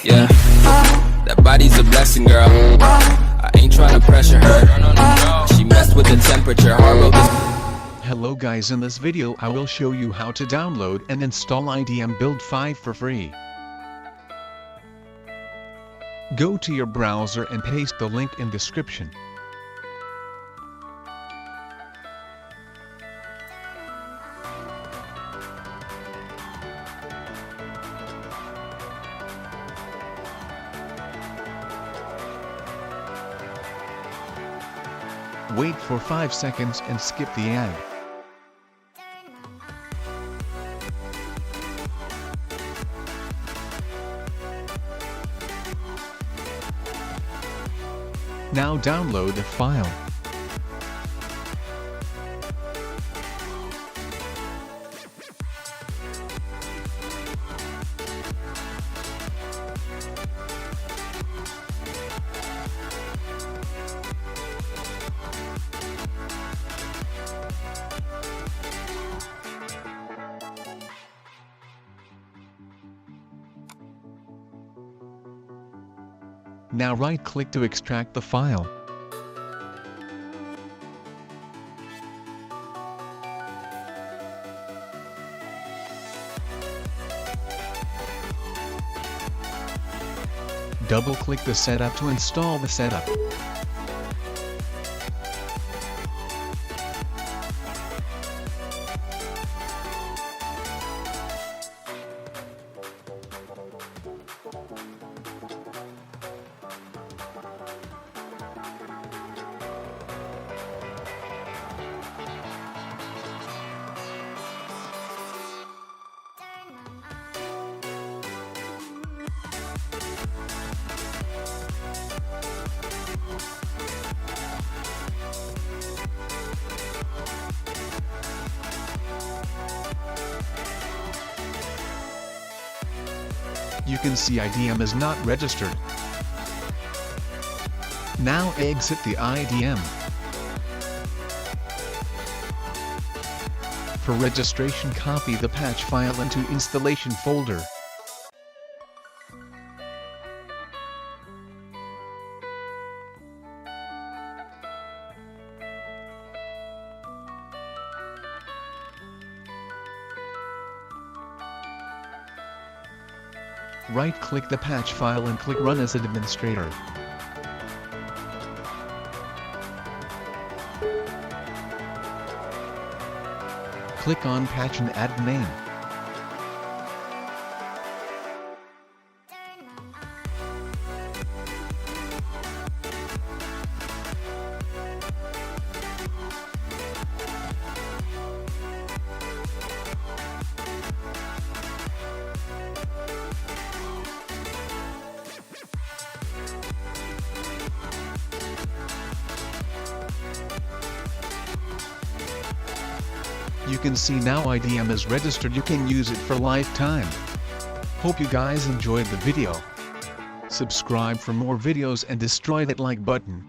Yeah, that body's a blessing, girl. I ain't tryna pressure her. She messed with the temperature. Hello guys, in this video I will show you how to download and install IDM Build 5 for free. Go to your browser and paste the link in description. Wait for 5 seconds and skip the ad. Now download the file. Now right-click to extract the file. Double-click the setup to install the setup. You can see IDM is not registered. Now exit the IDM. For registration, copy the patch file into installation folder. Right-click the patch file and click Run as administrator. Click on Patch and add name. You can see now IDM is registered. You can use it for lifetime. Hope you guys enjoyed the video. Subscribe for more videos and destroy that like button.